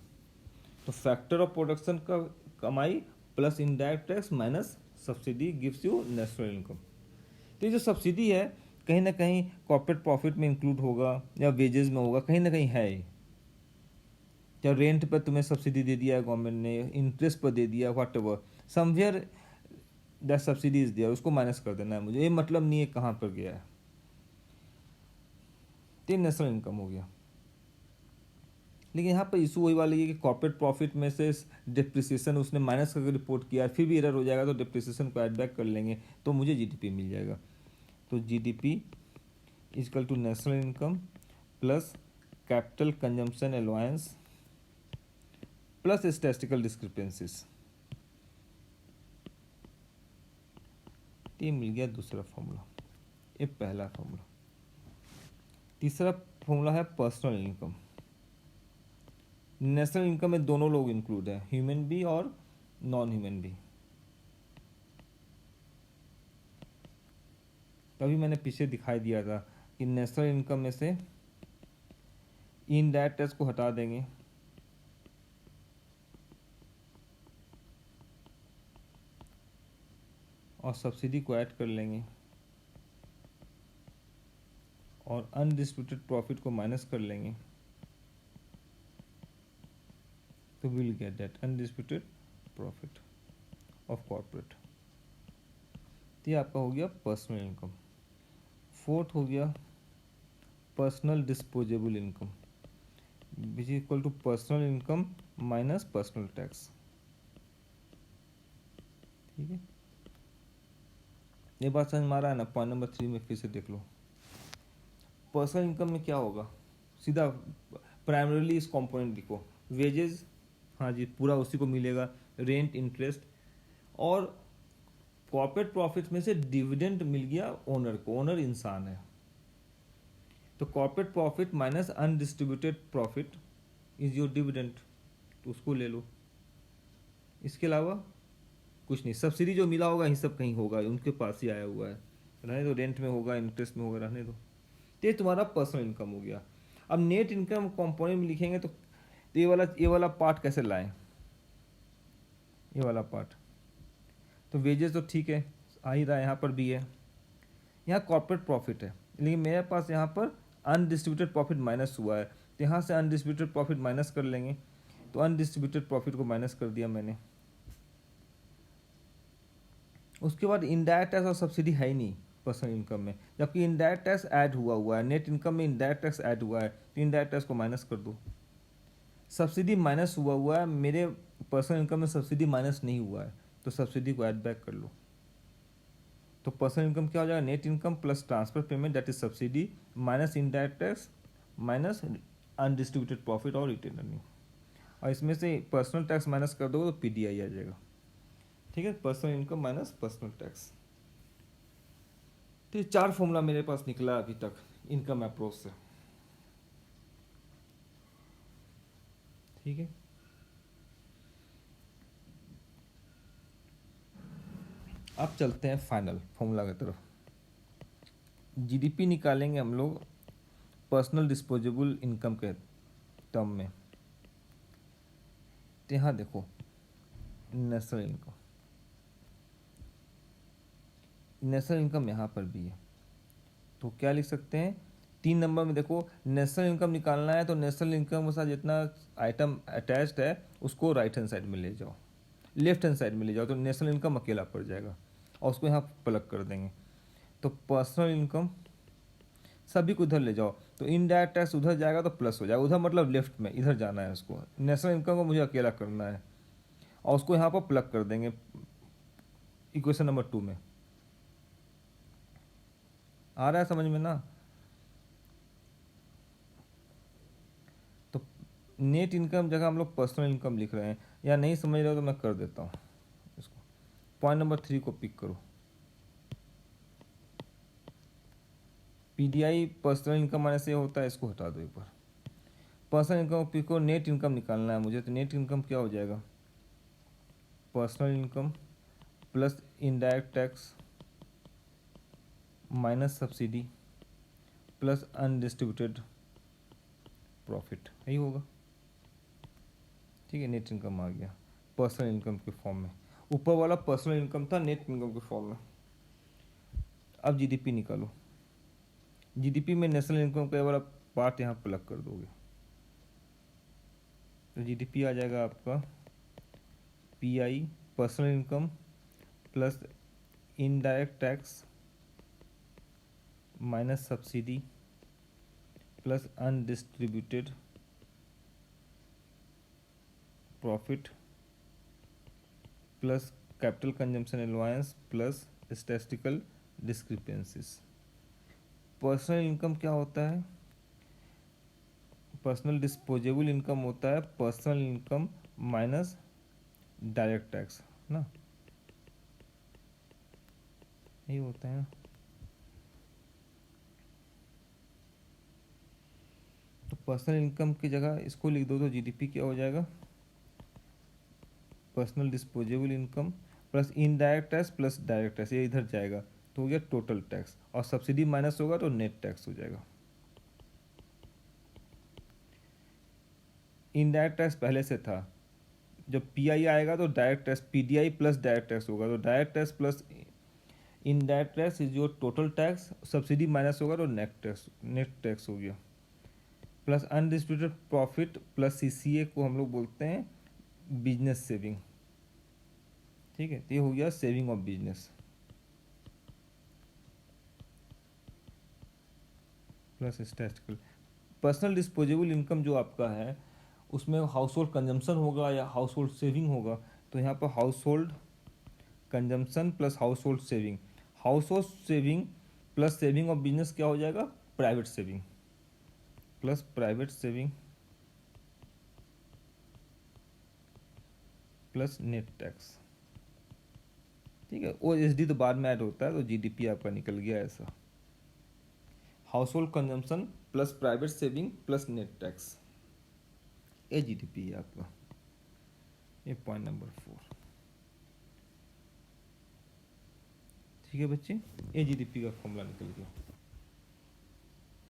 A: तो फैक्टर ऑफ प्रोडक्शन का कमाई plus indirect tax minus subsidy gives you national income. तो ये जो सब्सिडी है कहीं ना कहीं कॉर्पोरेट प्रॉफिट में इंक्लूड होगा या वेजेस में होगा, कहीं ना कहीं है ये। या रेंट पर तुम्हें सब्सिडी दे दिया है गवर्नमेंट ने, इंटरेस्ट पर दे दिया, what ever somewhere that subsidy is दिया, उसको माइनस कर देना है मुझे, ये मतलब नहीं है कहाँ पर गया है। तो नेशनल इनकम हो गया। लेकिन यहाँ पर इशू वही वाला है कि कॉर्पोरेट प्रॉफिट में से डिप्रिसिएशन उसने माइनस करके रिपोर्ट किया, फिर भी एरर हो जाएगा, तो डिप्रिसिएशन को ऐड बैक कर लेंगे तो मुझे जीडीपी मिल जाएगा। तो GDP is equal to national income plus capital consumption allowance plus statistical discrepancies, ये मिल गया दूसरा फॉर्मूला, ये पहला फॉर्मूला। तीसरा फॉर्मूला है पर्सनल इनकम। नेशनल इनकम में दोनों लोग इंक्लूड हैं, ह्यूमन बी और नॉन ह्यूमन बी। तभी मैंने पीछे दिखाई दिया था कि नेशनल इनकम में से इनडायरेक्ट टैक्स को हटा देंगे, और सब्सिडी को ऐड कर लेंगे, और अनडिस्प्यूटेड प्रॉफिट को माइनस कर लेंगे, तो will get that undisputed profit of corporate. तो ये आपका हो गया पर्सनल इनकम। फोर्थ हो गया personal disposable income, which equal to personal income minus personal tax. ठीक है, ये बात समझ में आ रहा है ना। पॉइंट नंबर 3 में फिर से देख लो, पर्सनल इनकम में क्या होगा, सीधा प्राइमरीली इस कंपोनेंट लिखो, वेजेस हाँ जी, पूरा उसी को मिलेगा, रेंट, इंटरेस्ट। और कॉर्पोरेट प्रॉफिट में से डिविडेंड मिल गया ओनर को, ओनर इंसान है, तो corporate profit minus undistributed profit is your dividend, तो उसको ले लो। इसके अलावा कुछ नहीं, सब्सिडी जो मिला होगा ये सब कहीं होगा, उनके पास ही आया हुआ है, रहने दो, रेंट में होगा, इंटरेस्ट में होगा, रहने दो। तो ये तुम्हारा पर्सनल इनकम हो गया। अब नेट इनकम कंपोनेंट में लिखेंगे तो ये वाला पार्ट कैसे लाएं, ये वाला पार्ट, तो वेजेस तो ठीक है आ ही रहा है, यहाँ पर भी है, यहाँ कॉर्पोरेट प्रॉफिट है, लेकिन मेरे पास यहाँ पर अनडिस्ट्रीब्यूटेड प्रॉफिट माइनस हुआ है, तो यहाँ से अनडिस्ट्रीब्यूटेड प्रॉफिट माइनस कर लेंगे, तो अनडिस्ट्रीब्यूटेड प्रॉफिट को माइनस कर दिया मैंने। उसके बाद इनडायरेक्ट टैक्स और सब्सिडी है ही नहीं पर्सनल इनकम में, जबकि इनडायरेक्ट टैक्स ऐड हुआ है, नेट इनकम में इनडायरेक्ट टैक्स ऐड हुआ है, तो इनडायरेक्ट टैक्स को माइनस कर दो। सब्सिडी माइनस हुआ है, मेरे पर्सनल इनकम में सब्सिडी माइनस नहीं हुआ है, तो सब्सिडी को ऐड बैक कर लो। तो पर्सनल इनकम क्या हो जाएगा, net income plus transfer payment that is subsidy minus indirect tax minus undistributed profit और रिटेन अर्निंग, और इसमें से पर्सनल टैक्स माइनस कर दो तो पीडीआई आ जाएगा। ठीक है, personal income minus personal tax. तो ये 4 फॉर्मूला मेरे पास निकला अभी तक इनकम अप्रोच से। ठीक है, अब चलते हैं फाइनल फॉर्मूला की तरफ। जीडीपी निकालेंगे हम लोग पर्सनल डिस्पोजेबल इनकम के टर्म में। तो यहाँ देखो नेशनल इनकम, नेशनल इनकम यहाँ पर भी है, तो क्या लिख सकते हैं, 3 नंबर में देखो नेशनल इनकम निकालना है, तो नेशनल इनकम के साथ जितना आइटम अटैच्ड है उसको राइट हैंड साइड में ले जाओ, लेफ्ट हैंड साइड में ले जाओ, तो नेशनल इनकम अकेला पड़ जाएगा, और उसको यहाँ प्लग कर देंगे। तो पर्सनल इनकम सभी को इधर ले जाओ, तो इनडायरेक्ट टैक्स उधर जाएगा तो प्लस हो जाएगा, उधर मतलब लेफ्ट में, इधर जाना है उसको, नेशनल इनकम को मुझे अकेला करना है, और उसको यहाँ पर प्लग कर देंगे इक्वेशन नंबर 2 में। आ रहा है समझ में ना? तो नेट इनकम जगह हम लोग पर्सनल इनकम लिख रहे हैं, या नहीं समझ रहे हो तो मैं कर देता हूँ इसको। पॉइंट नंबर 3 को पिक करो, पीडीआई पर्सनल इनकम माइनस से होता है, इसको हटा दो एक बार। पर्सनल इनकम पिक करो, नेट इनकम निकालना है मुझे, तो नेट इनकम क्या हो जाएगा, personal income plus indirect tax minus subsidy plus undistributed profit, यही होगा। ठीक है, नेट इनकम आ गया पर्सनल इनकम के फॉर्म में, ऊपर वाला पर्सनल इनकम था नेट इनकम के फॉर्म में। अब जीडीपी निकालो, जीडीपी में नेशनल इनकम का वाला पार्ट यहाँ प्लग कर दोगे, तो जीडीपी आ जाएगा आपका pi personal income plus indirect tax minus subsidy plus undistributed profit plus capital consumption allowance plus statistical discrepancies. Personal income क्या होता है, पर्सनल डिस्पोजेबल इनकम होता है personal income minus direct tax ना, यही होता है ना। तो पर्सनल इनकम की जगह इसको लिख दो, तो जीडीपी क्या हो जाएगा, personal disposable income plus indirect tax plus direct tax, ये इधर जाएगा तो हो गया टोटल टैक्स, और सब्सिडी माइनस होगा तो नेट टैक्स हो जाएगा। इनडायरेक्ट टैक्स पहले से था, जब पीआई आएगा तो direct tax PDI plus direct tax होगा, तो direct tax plus indirect tax is your total tax, subsidy minus होगा तो नेट टैक्स हो गया, plus undistributed profit plus CCA को हम लोग बोलते हैं बिजनेस सेविंग। ठीक है, तो ये हो गया saving of business plus statistical. Personal disposable income जो आपका है उसमें हाउस होल्ड कंजम्पशन होगा या हाउस होल्ड सेविंग होगा, तो यहाँ पर house hold consumption plus house hold saving, house hold saving plus saving of business क्या हो जाएगा, private saving plus private saving plus net tax, ठीक है। और एस डी तो बाद में ऐड होता है, तो जीडीपी आपका निकल गया ऐसा। House hold consumption plus private saving plus net tax, ये जीडीपी है आपका, ये पॉइंट नंबर 4। ठीक है बच्चे, ये जीडीपी का फॉर्मूला निकल गया।